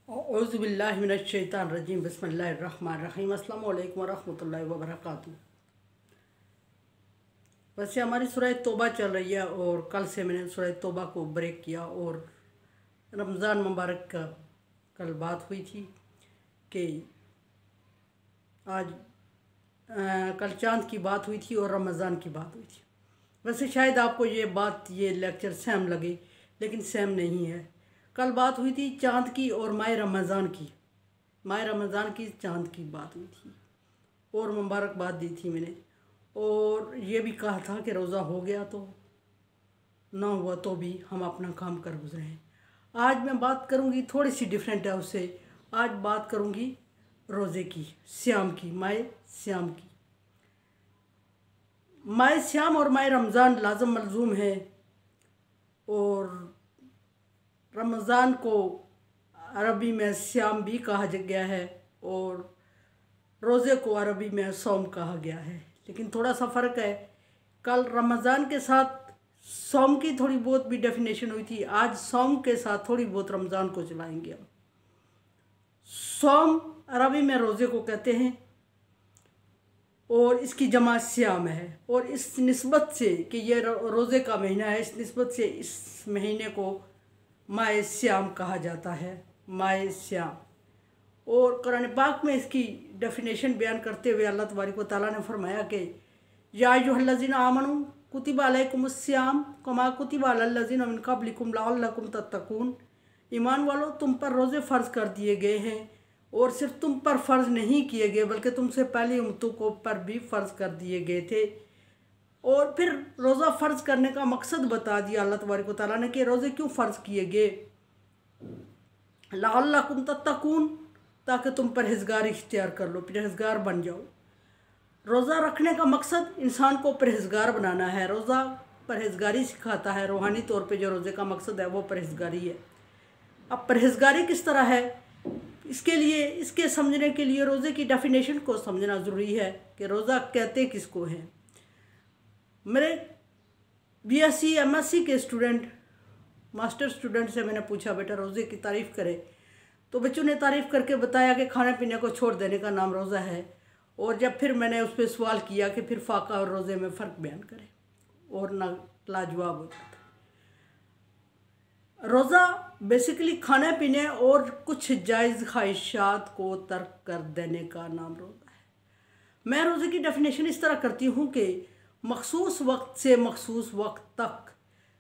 औज़ुबिल्लाहिमिनश्शैतानिर्रजीम बिस्मिल्लाहिर्रहमानिर्रहीम अस्सलामु अलैकुम वरहमतुल्लाहि वबरकातुहू। वैसे हमारी सूरह तौबा चल रही है और कल से मैंने सूरह तौबा को ब्रेक किया और रमज़ान मुबारक का कल बात हुई थी कि आज कल चांद की बात हुई थी और रमज़ान की बात हुई थी। वैसे शायद आपको ये लेक्चर सेम लगे, लेकिन सेम नहीं है। कल बात हुई थी चांद की और माह रमज़ान की चांद की बात हुई थी और मुबारकबाद दी थी मैंने, और ये भी कहा था कि रोज़ा हो गया तो ना हुआ तो भी हम अपना काम कर गुजरे हैं। आज मैं बात करूँगी, थोड़ी सी डिफरेंट है उससे। आज बात करूँगी रोज़े की, श्याम की, माह श्याम की। माह श्याम और माह रमज़ान लाजम मलजूम है, और रमज़ान को अरबी में श्याम भी कहा गया है और रोज़े को अरबी में सौम कहा गया है, लेकिन थोड़ा सा फ़र्क है। कल रमज़ान के साथ सौम की थोड़ी बहुत भी डेफिनेशन हुई थी, आज सौम के साथ थोड़ी बहुत रमज़ान को चलाएंगे हम। सौम अरबी में रोज़े को कहते हैं और इसकी जमा श्याम है, और इस निस्बत से कि ये रोज़े का महीना है, इस निस्बत से इस महीने को माह श्याम कहा जाता है, माह श्याम। और कुरान पाक में इसकी डेफिनेशन बयान करते हुए अल्लाह तबारक व तआला ने फरमाया कि या अय्युहल्लज़ीना आमनू कुतिबा अलैकुमुस सियाम कमा कुतिबा अलल लज़ीना मिन क़ब्लिकुम लअल्लकुम तत्तकून। ईमान वालों, तुम पर रोज़े फ़र्ज़ कर दिए गए हैं, और सिर्फ तुम पर फ़र्ज़ नहीं किए गए बल्कि तुमसे पहली उम्मतों को पर भी फ़र्ज़ कर दिए गए थे। और फिर रोज़ा फ़र्ज़ करने का मकसद बता दिया अल्लाह तबारक व तआला ने कि रोज़े क्यों फ़र्ज़ किए गए। लअल्लकुम तत्तकून, ताकि तुम परहेज़गार इख्तियार कर लो, परहेज़गार बन जाओ। रोज़ा रखने का मकसद इंसान को परहेज़गार बनाना है। रोज़ा परहेज़गारी सिखाता है। रूहानी तौर पे जो रोज़े का मकसद है वो परहेज़गारी है। अब परहेज़गारी किस तरह है, इसके समझने के लिए रोज़े की डेफिनेशन को समझना ज़रूरी है कि रोज़ा कहते किसको हैं। मेरे BSc MSc के स्टूडेंट, मास्टर स्टूडेंट से मैंने पूछा, बेटा रोज़े की तारीफ़ करे, तो बच्चों ने तारीफ़ करके बताया कि खाने पीने को छोड़ देने का नाम रोज़ा है। और जब फिर मैंने उस पर सवाल किया कि फिर फ़ाका और रोज़े में फ़र्क बयान करें, और ना लाजवाब होता था। रोज़ा बेसिकली खाने पीने और कुछ जायज़ ख्वाहिशात को तर्क कर देने का नाम रोज़ा है। मैं रोज़े की डेफिनेशन इस तरह करती हूँ कि मखसूस वक्त से मखसूस वक्त तक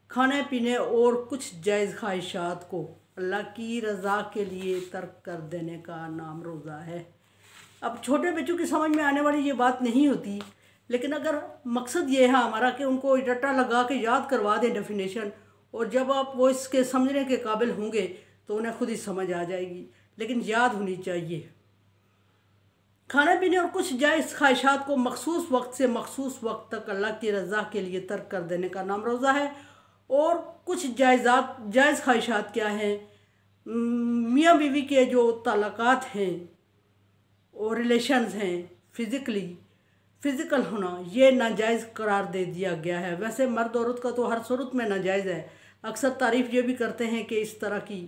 खाने पीने और कुछ जायज़ ख्वाहिशात को अल्लाह की रज़ा के लिए तर्क कर देने का नाम रोज़ा है। अब छोटे बच्चों की समझ में आने वाली ये बात नहीं होती, लेकिन अगर मकसद ये है हमारा कि उनको रट्टा लगा के याद करवा दें डेफिनेशन, और जब आप वो इसके समझने के काबिल होंगे तो उन्हें खुद ही समझ आ जाएगी, लेकिन याद होनी चाहिए। खाने पीने और कुछ जायज़ ख्वाहिशात को मखसूस वक्त से मखसूस वक्त तक अल्लाह की रज़ा के लिए तर्क कर देने का नाम रोज़ा है। और कुछ जायज़ ख्वाहिशात क्या हैं? मियाँ बीवी के जो ताल्लुकात हैं और रिलेशंस हैं, फ़िज़िकल होना, ये नाजायज़ करार दे दिया गया है। वैसे मर्द औरत का तो हर सूरत में नाजायज़ है। अक्सर तारीफ़ ये भी करते हैं कि इस तरह की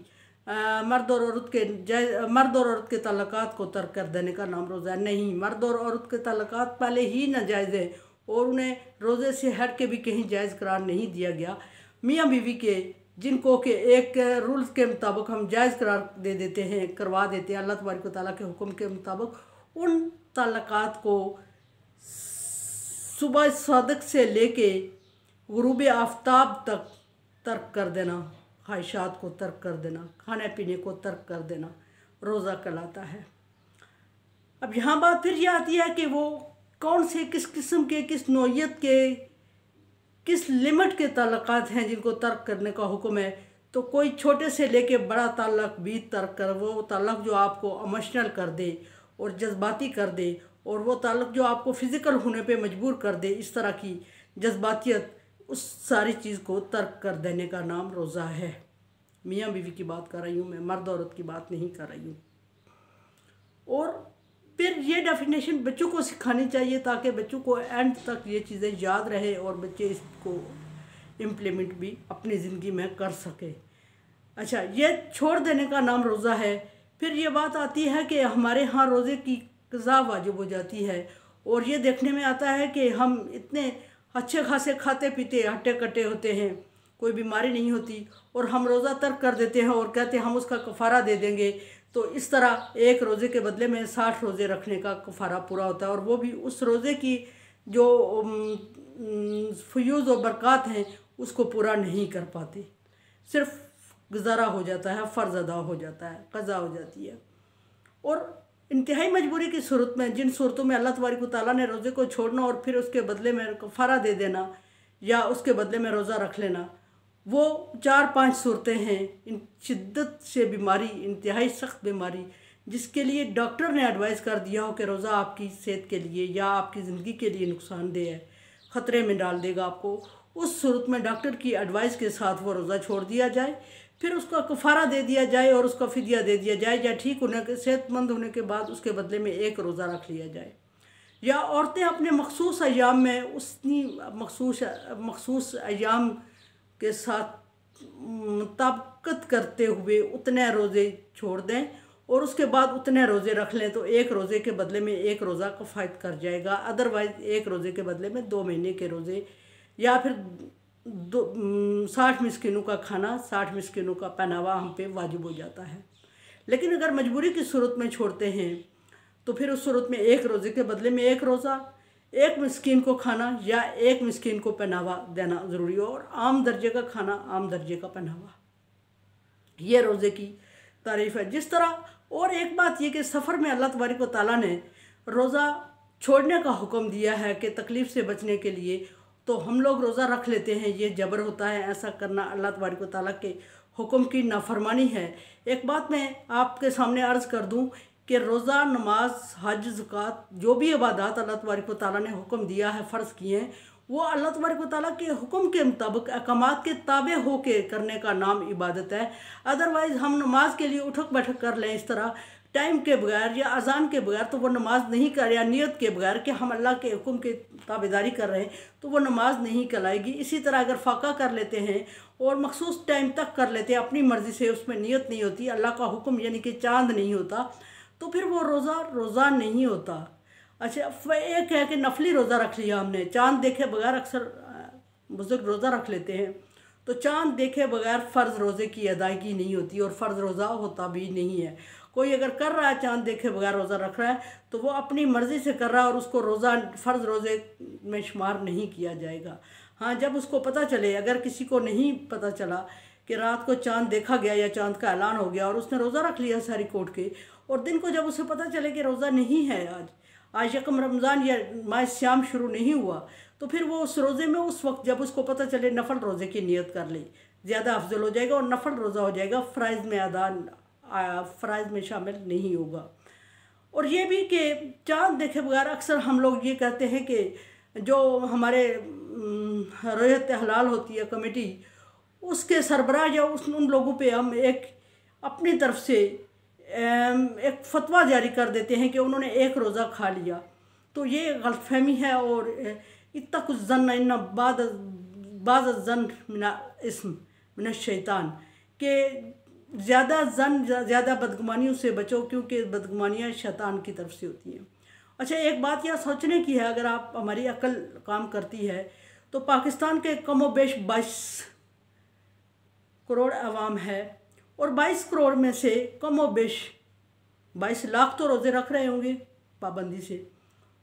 मर्द और औरत के ताल्लुकात को तर्क कर देने का नाम रोज़ा है। नहीं, मर्द और औरत के ताल्लुकात पहले ही नाजायज़ है और उन्हें रोज़े से हट के भी कहीं जायज़ करार नहीं दिया गया। मियाँ बीवी के, जिनको कि एक रूल्स के मुताबिक हम जायज़ करार दे देते हैं, करवा देते हैं अल्लाह तबारक व तआला के हुक्म के मुताबिक, उन ताल्लुकात को सुबह सदक से लेके गुरूब आफ्ताब तक तर्क कर देना, ख्वाहिशात को तर्क कर देना, खाने पीने को तर्क कर देना रोज़ा कहलाता है। अब यहाँ बात फिर ये आती है कि वो कौन से, किस किस्म के, किस नौइयत के, किस लिमिट के ताल्लुकात हैं जिनको तर्क करने का हुक्म है। तो कोई छोटे से लेके बड़ा ताल्लुक भी तर्क कर, वो ताल्लुक जो आपको इमोशनल कर दे और जज्बाती कर दे, और वो ताल्लुक जो आपको फ़िज़िकल होने पे मजबूर कर दे, इस तरह की जज्बातियत, उस सारी चीज़ को तर्क कर देने का नाम रोज़ा है। मियाँ बीवी की बात कर रही हूँ मैं, मर्द औरत की बात नहीं कर रही हूँ। और फिर ये डेफिनेशन बच्चों को सिखानी चाहिए ताकि बच्चों को एंड तक ये चीज़ें याद रहे और बच्चे इसको इम्प्लीमेंट भी अपनी ज़िंदगी में कर सके। अच्छा, ये छोड़ देने का नाम रोज़ा है फिर ये बात आती है कि हमारे यहाँ रोज़े की क़ज़ा वाजिब हो जाती है, और ये देखने में आता है कि हम इतने अच्छे खासे खाते पीते हट्टे कट्टे होते हैं, कोई बीमारी नहीं होती, और हम रोज़ा तर्क कर देते हैं और कहते हैं हम उसका कफ़ारा दे देंगे। तो इस तरह एक रोज़े के बदले में 60 रोज़े रखने का कफ़ारा पूरा होता है, और वो भी उस रोज़े की जो फ़यूज़ और बरक़ात हैं उसको पूरा नहीं कर पाते, सिर्फ गुजारा हो जाता है, फ़र्ज़ अदा हो जाता है, क़ज़ा हो जाती है। और इंतहाई मजबूरी की सूरत में, जिन सूरतों में अल्लाह तबारक व तआला ने रोज़े को छोड़ना और फिर उसके बदले में कफ़ारा दे देना या उसके बदले में रोज़ा रख लेना, वो 4-5 सूरतें हैं। इन शिद्दत से बीमारी, इंतहाई सख्त बीमारी, जिसके लिए डॉक्टर ने एडवाइस कर दिया हो कि रोज़ा आपकी सेहत के लिए या आपकी ज़िंदगी के लिए नुकसानदेह है, ख़तरे में डाल देगा आपको, उस सूरत में डॉक्टर की एडवाइस के साथ वो रोज़ा छोड़ दिया जाए, फिर उसका कफ़ारा दे दिया जाए और उसका फ़िदिया दे दिया जाए, या ठीक होने के, सेहतमंद होने के बाद उसके बदले में एक रोज़ा रख लिया जाए। या औरतें अपने मखसूस अय्याम में उतनी मखसूस अय्याम के साथ मुताबिकत करते हुए उतने रोज़े छोड़ दें और उसके बाद उतने रोज़े रख लें, तो एक रोज़े के बदले में एक रोज़ा किफ़ायत कर जाएगा। अदरवाइज़ एक रोज़े के बदले में 2 महीने के रोज़े, या फिर 60 मिस्किनों का खाना, 60 मिस्किनों का पहनावा हम पे वाजिब हो जाता है। लेकिन अगर मजबूरी की सूरत में छोड़ते हैं तो फिर उस सूरत में एक रोज़े के बदले में एक रोज़ा, एक मिस्कीन को खाना या एक मिस्कीन को पहनावा देना ज़रूरी हो, और आम दर्जे का खाना, आम दर्जे का पहनावा, ये रोज़े की तारीफ़ है। जिस तरह, और एक बात ये कि सफ़र में अल्लाह तबारक व तआला ने रोज़ा छोड़ने का हुक्म दिया है कि तकलीफ़ से बचने के लिए, तो हम लोग रोज़ा रख लेते हैं, ये जबर होता है। ऐसा करना अल्लाह तबारक व तआला के हुक्म की नाफरमानी है। एक बात मैं आपके सामने अर्ज़ कर दूं कि रोज़ा, नमाज, हज, ज़कात, जो भी इबादत अल्लाह तबारक व तआला ने हुक्म दिया है, फ़र्ज़ किए हैं, वो अल्लाह तबारक व तआला के हुक्म के मुताबिक अहकामात के ताबे हो के करने का नाम इबादत है। अदरवाइज़ हम नमाज के लिए उठक बैठक कर लें इस तरह टाइम के बगैर या अजान के बगैर, तो वो नमाज नहीं कर, या नियत के बगैर कि हम अल्लाह के हुक्म के ताबेदारी कर रहे हैं, तो वो नमाज नहीं कहलाएगी। इसी तरह अगर फ़ाका कर लेते हैं और मखसूस टाइम तक कर लेते हैं अपनी मर्ज़ी से, उसमें नियत नहीं होती, अल्लाह का हुक्म यानी कि चाँद नहीं होता, तो फिर वो रोज़ा नहीं होता। अच्छा, एक है कि नफली रोज़ा रख लिया हमने, चाँद देखे बगैर अक्सर बुज़ुर्ग रोज़ा रख लेते हैं, तो चाँद देखे बगैर फ़र्ज़ रोज़े की अदायगी नहीं होती और फ़र्ज़ रोज़ा होता भी नहीं है। कोई अगर कर रहा है चाँद देखे बगैर रोज़ा रख रहा है, तो वो अपनी मर्ज़ी से कर रहा है और उसको रोज़ा फ़र्ज़ रोज़े में शुमार नहीं किया जाएगा। हाँ, जब उसको पता चले, अगर किसी को नहीं पता चला कि रात को चाँद देखा गया या चाँद का ऐलान हो गया और उसने रोज़ा रख लिया सारी कोट के, और दिन को जब उसे पता चले कि रोज़ा नहीं है, आज यकम रमज़ान या माह सियाम शुरू नहीं हुआ, तो फिर वो उस रोज़े में उस वक्त जब उसको पता चले नफल रोज़े की नियत कर ले, ज़्यादा अफजल हो जाएगा और नफल रोज़ा हो जाएगा, फ़राइज़ में शामिल नहीं होगा। और ये भी कि चाँद देखे बगैर अक्सर हम लोग ये कहते हैं कि जो हमारे रोयत हलाल होती है कमेटी, उसके सरबराह या उन लोगों पे हम एक अपनी तरफ से एक फतवा जारी कर देते हैं कि उन्होंने एक रोज़ा खा लिया, तो ये गलतफहमी है। और इत्तक़ुज़्ज़न्न इन्न बाज़-अज़्ज़न्न मिन शैतान, के ज़्यादा बदगुमानियों से बचो, क्योंकि बदगुमानियाँ शैतान की तरफ से होती हैं। अच्छा, एक बात यह सोचने की है, अगर आप हमारी अक्ल काम करती है, तो पाकिस्तान के कमोबेश 22 करोड़ आवाम है, और 22 करोड़ में से कमोबेश 22 लाख तो रोज़े रख रहे होंगे पाबंदी से,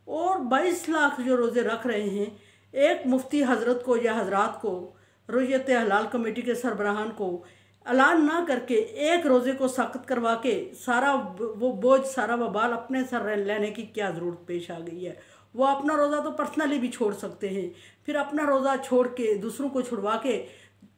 और 22 लाख जो रोज़े रख रहे हैं, एक मुफ्ती हज़रत को या हज़रात को, रोयत हलाल कमेटी के सरबराहान को ऐलान ना करके एक रोज़े को सख्त करवा के सारा वो बोझ, सारा वबाल अपने सर लेने की क्या ज़रूरत पेश आ गई है। वो अपना रोज़ा तो पर्सनली भी छोड़ सकते हैं, फिर अपना रोज़ा छोड़ के दूसरों को छुड़वा के,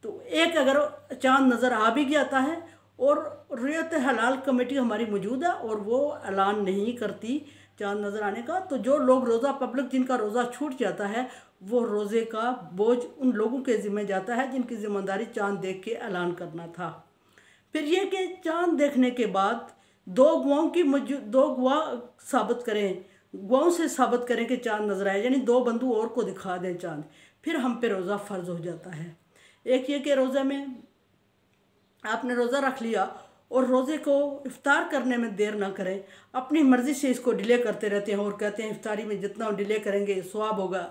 तो एक अगर चाँद नज़र आ भी जाता है और रोयत हलाल कमेटी हमारी मौजूद है और वो ऐलान नहीं करती चाँद नज़र आने का, तो जो लोग रोज़ा, पब्लिक जिनका रोज़ा छूट जाता है, वो रोज़े का बोझ उन लोगों के ज़िम्मे जाता है जिनकी ज़िम्मेदारी चाँद देख के ऐलान करना था। फिर ये कि चाँद देखने के बाद दो गवाह साबित करें, गवाहों से साबित करें कि चाँद नज़र आए, यानी 2 बंदू और को दिखा दें चाँद, फिर हम पे रोज़ा फ़र्ज़ हो जाता है। एक ये कि रोज़े में आपने रोज़ा रख लिया और रोज़े को इफ्तार करने में देर ना करें। अपनी मर्ज़ी से इसको डिले करते रहते हैं और कहते हैं इफ्तारी में जितना डिले करेंगे सवाब होगा।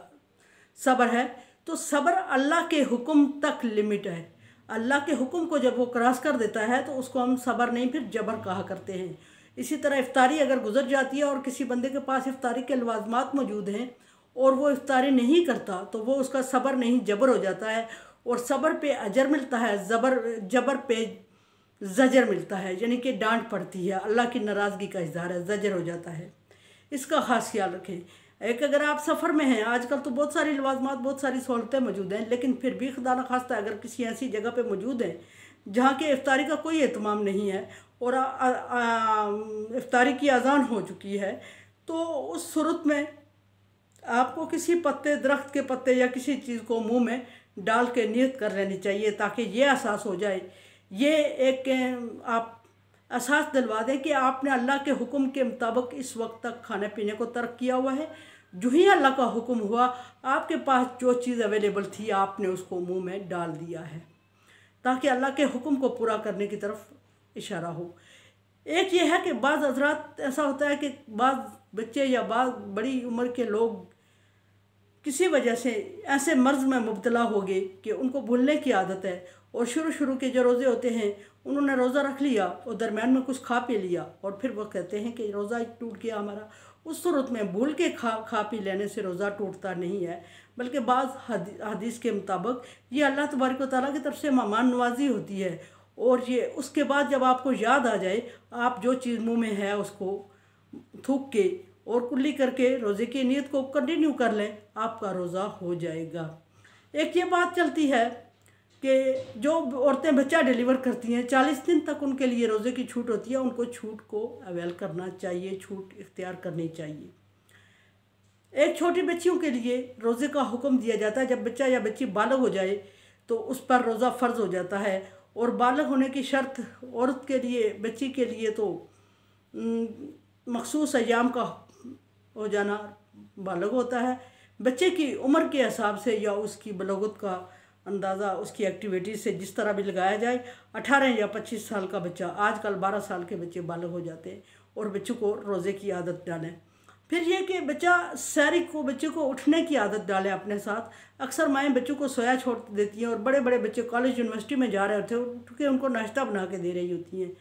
सब्र है तो सब्र अल्लाह के हुक्म तक लिमिट है। अल्लाह के हुक्म को जब वो क्रॉस कर देता है तो उसको हम सब्र नहीं फिर जबर कहा करते हैं। इसी तरह इफ्तारी अगर गुजर जाती है और किसी बंदे के पास इफ्तारी के लवाजमात मौजूद हैं और वो इफ्तारी नहीं करता तो वो उसका सब्र नहीं जबर हो जाता है, और सब्र पे अजर मिलता है, जबर पे ज़जर मिलता है, यानी कि डांट पड़ती है, अल्लाह की नाराज़गी का इजहार है, ज़जर हो जाता है। इसका खास ख्याल रखें। एक अगर आप सफ़र में हैं, आजकल तो बहुत सारी लवाजमात बहुत सारी सहूलतें मौजूद हैं, लेकिन फिर भी खुदा न खास्ता अगर किसी ऐसी जगह पे मौजूद हैं जहाँ के इफ्तारी का कोई एहतमाम नहीं है और इफ्तारी की अजान हो चुकी है, तो उस सूरत में आपको किसी पत्ते दरख्त के पत्ते या किसी चीज़ को मुंह में डाल के नियत कर लेनी चाहिए, ताकि ये एहसास हो जाए, ये एक आप एहसास दिलवा दें कि आपने अल्लाह के हुक्म के मुताबिक इस वक्त तक खाने पीने को तर्क किया हुआ है। जो ही अल्लाह का हुक्म हुआ आपके पास जो चीज़ अवेलेबल थी आपने उसको मुंह में डाल दिया है, ताकि अल्लाह के हुक्म को पूरा करने की तरफ इशारा हो। एक ये है कि बाज़ हज़रात ऐसा होता है कि बाज़ बच्चे या बाज़ बड़ी उम्र के लोग किसी वजह से ऐसे मर्ज़ में मुब्तला हो गए कि उनको भूलने की आदत है, और शुरू के जो रोज़े होते हैं उन्होंने रोज़ा रख लिया और दरमियान में कुछ खा पी लिया और फिर वो कहते हैं कि रोज़ा टूट गया हमारा। उस सूरत में भूल के खा पी लेने से रोज़ा टूटता नहीं है, बल्कि बाज़ हदीस के मुताबिक ये अल्लाह तबारक व तआला की तरफ से मेहमान नवाजी होती है, और ये उसके बाद जब आपको याद आ जाए आप जो चीज़ मुँह में है उसको थूक के और कुल्ली करके रोज़े की नीयत को कंटिन्यू कर लें, आपका रोज़ा हो जाएगा। एक ये बात चलती है कि जो औरतें बच्चा डिलीवर करती हैं 40 दिन तक उनके लिए रोज़े की छूट होती है, उनको छूट को अवेल करना चाहिए, छूट इख्तियार करनी चाहिए। एक छोटी बच्चियों के लिए रोज़े का हुक्म दिया जाता है, जब बच्चा या बच्ची बालग हो जाए तो उस पर रोज़ा फ़र्ज़ हो जाता है, और बालग होने की शर्त औरत के लिए बच्ची के लिए तो मखसूस अय्याम का हो जाना बालग होता है। बच्चे की उम्र के हिसाब से या उसकी बलूगत का अंदाज़ा उसकी एक्टिविटीज़ से जिस तरह भी लगाया जाए, 18 या 25 साल का बच्चा, आजकल 12 साल के बच्चे बालग हो जाते हैं, और बच्चों को रोज़े की आदत डालें। फिर ये कि बच्चे को उठने की आदत डालें अपने साथ। अक्सर माएँ बच्चों को सोया छोड़ देती हैं और बड़े बड़े बच्चे कॉलेज यूनिवर्सिटी में जा रहे होते हैं क्योंकि उनको नाश्ता बना के दे रही होती हैं।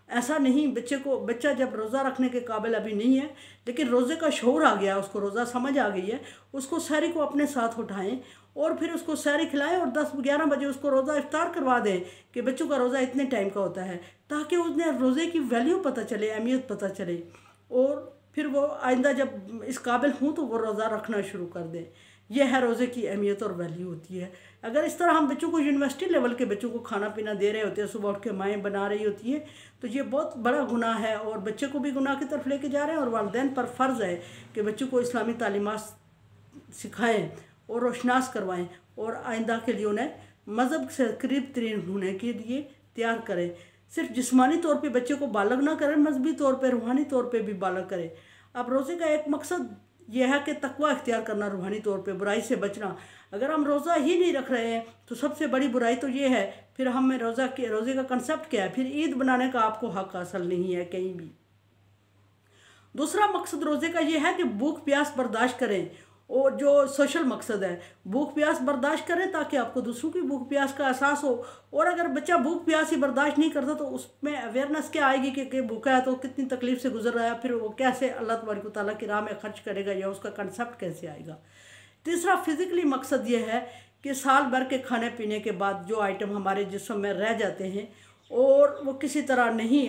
ऐसा नहीं, बच्चा जब रोज़ा रखने के काबिल अभी नहीं है लेकिन रोज़े का शऊर आ गया, उसको रोज़ा समझ आ गई है, उसको सहरी को अपने साथ उठाएं और फिर उसको सहरी खिलाएं और 10-11 बजे उसको रोज़ा इफ्तार करवा दें कि बच्चों का रोज़ा इतने टाइम का होता है, ताकि उन्हें रोज़े की वैल्यू पता चले, अहमियत पता चले, और फिर वो आइंदा जब इस काबिल हूँ तो वो रोज़ा रखना शुरू कर दें। यह है रोज़े की अहमियत और वैल्यू होती है। अगर इस तरह हम बच्चों को यूनिवर्सिटी लेवल के बच्चों को खाना पीना दे रहे होते हैं, सुबह उठ के माएँ बना रही होती हैं, तो ये बहुत बड़ा गुनाह है, और बच्चे को भी गुनाह की तरफ लेके जा रहे हैं, और वालिदैन पर फ़र्ज़ है कि बच्चों को इस्लामी तालीमात सिखाएँ और रोशनास करवाएँ और आइंदा के लिए उन्हें मज़हब से करीब तरीन होने के लिए तैयार करें। सिर्फ जिस्मानी तौर पे बच्चे को बालग ना करें, मजहबी तौर पे रूहानी तौर पे भी बालग करें। अब रोज़े का एक मकसद यह है कि तकवा इख्तियार करना, रूहानी तौर पे बुराई से बचना। अगर हम रोज़ा ही नहीं रख रहे हैं तो सबसे बड़ी बुराई तो ये है, फिर हमें रोज़े का कंसेप्ट क्या है, फिर ईद बनाने का आपको हक हासिल नहीं है कहीं भी। दूसरा मकसद रोज़े का ये है कि भूख प्यास बर्दाश्त करें, और जो सोशल मकसद है भूख प्यास बर्दाश्त करें ताकि आपको दूसरों की भूख प्यास का एहसास हो। और अगर बच्चा भूख प्यास ही बर्दाश्त नहीं करता तो उसमें अवेयरनेस क्या आएगी कि भूखा है तो कितनी तकलीफ़ से गुजर रहा है, फिर वो कैसे अल्लाह तबारक व तआला की राह में खर्च करेगा, या उसका कंसेप्ट कैसे आएगा। तीसरा फिज़िकली मकसद ये है कि साल भर के खाने पीने के बाद जो आइटम हमारे जिस्म में रह जाते हैं और वो किसी तरह नहीं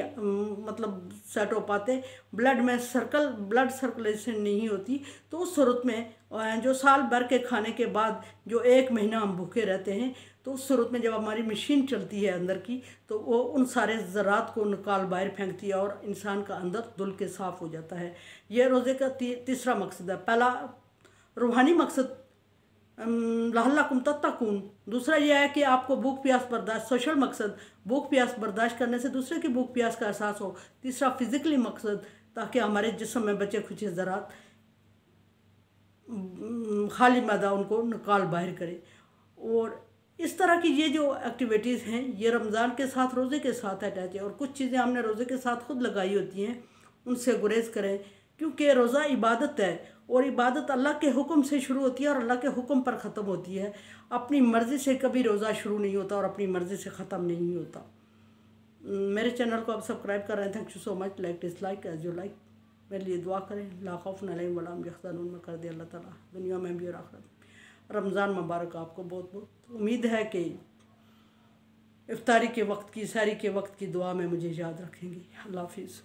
मतलब सेट हो पाते, ब्लड सर्कुलेशन नहीं होती, तो उस सूरत में जो साल भर के खाने के बाद जो 1 महीना हम भूखे रहते हैं, तो उस सूरत में जब हमारी मशीन चलती है अंदर की तो वो उन सारे ज़रात को निकाल बाहर फेंकती है और इंसान का अंदर धुल के साफ़ हो जाता है। यह रोज़े का तीसरा मकसद है। पहला रूहानी मकसद लअल्लकुम तत्तकून, दूसरा यह है कि आपको भूख प्यास बर्दाश्त, सोशल मकसद भूख प्यास बर्दाश्त करने से दूसरे की भूख प्यास का एहसास हो। तीसरा फिज़िकली मकसद ताकि हमारे जिस्म में बचे खुचे ज़रात खाली मैदा उनको निकाल बाहर करे। और इस तरह की ये जो एक्टिविटीज़ हैं ये रमज़ान के साथ, रोज़े के साथ अटैच है। और कुछ चीज़ें हमने रोज़े के साथ खुद लगाई होती हैं, उनसे गुरेज करें, क्योंकि रोज़ा इबादत है और इबादत अल्लाह के हुक्म से शुरू होती है और अल्लाह के हुक्म पर ख़त्म होती है। अपनी मर्ज़ी से कभी रोज़ा शुरू नहीं होता और अपनी मर्ज़ी से ख़त्म नहीं होता। मेरे चैनल को आप सब्सक्राइब कर रहे हैं, thank you so much. Like dislike as you like. मेरे लिए दुआ करें, ला खौफुन अलैहिम वला हुम यहज़नून में कर दे अल्लाह ताला दुनिया में भी और आखिरत में। रमज़ान मुबारक आपको बहुत बहुत। उम्मीद है कि इफ्तारी के वक्त की, सहरी के वक्त की दुआ में मुझे याद रखेंगे। अल्लाह हाफिज़।